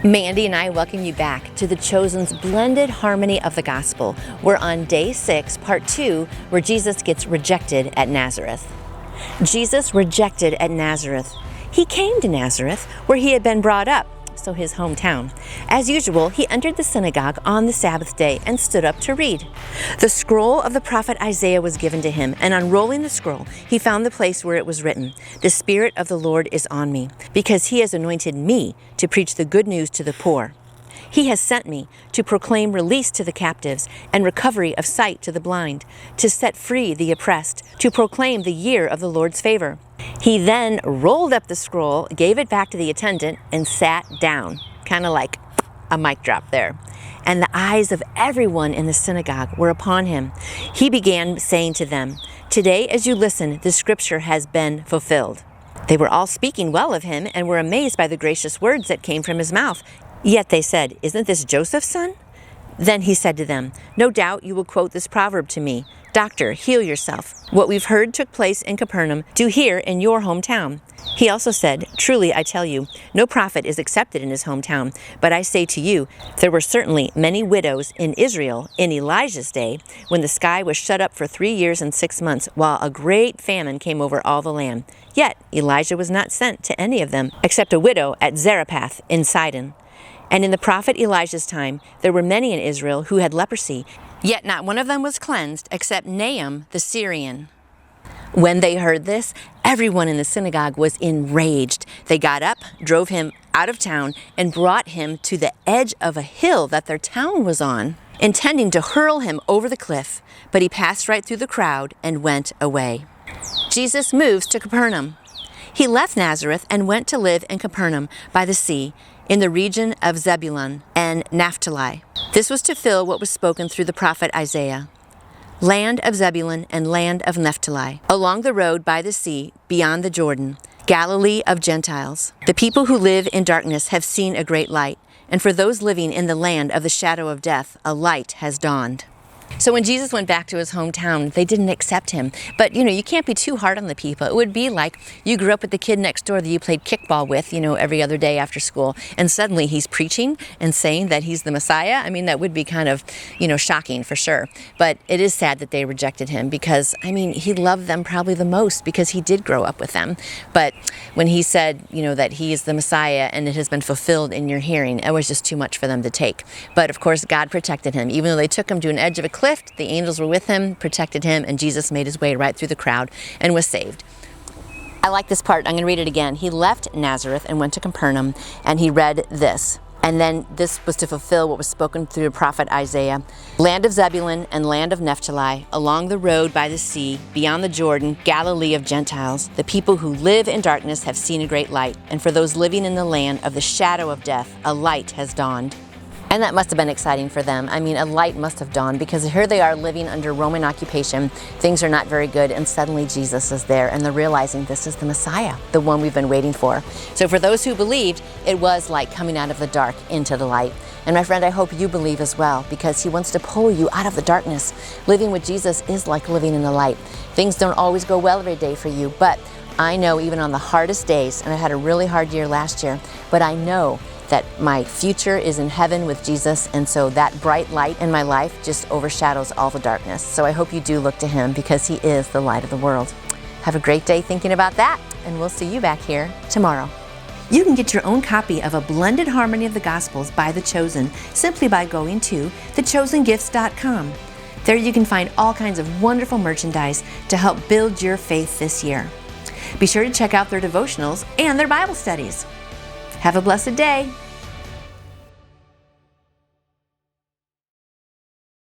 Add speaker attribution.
Speaker 1: Mandy and I welcome you back to The Chosen's blended harmony of the gospel. We're on day 6, part 2, where Jesus gets rejected at Nazareth. Jesus rejected at Nazareth. He came to Nazareth, where he had been brought up, so his hometown. As usual, he entered the synagogue on the Sabbath day and stood up to read. The scroll of the prophet Isaiah was given to him, and unrolling the scroll, he found the place where it was written, "The Spirit of the Lord is on me, because he has anointed me to preach the good news to the poor. He has sent me to proclaim release to the captives and recovery of sight to the blind, to set free the oppressed, to proclaim the year of the Lord's favor." He then rolled up the scroll, gave it back to the attendant, and sat down, kind of like a mic drop there. And the eyes of everyone in the synagogue were upon him. He began saying to them, "Today, as you listen, the scripture has been fulfilled." They were all speaking well of him and were amazed by the gracious words that came from his mouth. Yet they said, "Isn't this Joseph's son?" Then he said to them, "No doubt you will quote this proverb to me, 'Doctor, heal yourself. What we've heard took place in Capernaum, do here in your hometown.'" He also said, "Truly I tell you, no prophet is accepted in his hometown. But I say to you, there were certainly many widows in Israel in Elijah's day, when the sky was shut up for 3 years and 6 months, while a great famine came over all the land. Yet Elijah was not sent to any of them, except a widow at Zarephath in Sidon. And in the prophet Elijah's time, there were many in Israel who had leprosy, yet not one of them was cleansed except Naaman the Syrian." When they heard this, everyone in the synagogue was enraged. They got up, drove him out of town, and brought him to the edge of a hill that their town was on, intending to hurl him over the cliff. But he passed right through the crowd and went away. Jesus moves to Capernaum. He left Nazareth and went to live in Capernaum by the sea, in the region of Zebulun and Naphtali. This was to fill what was spoken through the prophet Isaiah. "Land of Zebulun and land of Naphtali, along the road by the sea, beyond the Jordan, Galilee of Gentiles. The people who live in darkness have seen a great light, and for those living in the land of the shadow of death, a light has dawned." So when Jesus went back to his hometown, they didn't accept him. But, you can't be too hard on the people. It would be like you grew up with the kid next door that you played kickball with, every other day after school, and suddenly he's preaching and saying that he's the Messiah. I mean, that would be kind of, shocking for sure. But it is sad that they rejected him because, he loved them probably the most because he did grow up with them. But when he said, that he is the Messiah and it has been fulfilled in your hearing, it was just too much for them to take. But of course, God protected him. Even though they took him to an edge of a cliff, the angels were with him, protected him, and Jesus made his way right through the crowd and was saved. I like this part. I'm going to read it again. He left Nazareth and went to Capernaum, and he read this. And then this was to fulfill what was spoken through the prophet Isaiah. "Land of Zebulun and land of Naphtali, along the road by the sea, beyond the Jordan, Galilee of Gentiles. The people who live in darkness have seen a great light, and for those living in the land of the shadow of death, a light has dawned." And that must have been exciting for them. A light must have dawned because here they are living under Roman occupation. Things are not very good, and suddenly Jesus is there, and they're realizing this is the Messiah, the one we've been waiting for. So for those who believed, it was like coming out of the dark into the light. And my friend, I hope you believe as well, because he wants to pull you out of the darkness. Living with Jesus is like living in the light. Things don't always go well every day for you, but I know even on the hardest days, and I had a really hard year last year, but I know that my future is in heaven with Jesus, and so that bright light in my life just overshadows all the darkness. So I hope you do look to him because he is the light of the world. Have a great day thinking about that, and we'll see you back here tomorrow. You can get your own copy of A Blended Harmony of the Gospels by The Chosen simply by going to thechosengifts.com. There you can find all kinds of wonderful merchandise to help build your faith this year. Be sure to check out their devotionals and their Bible studies. Have a blessed day.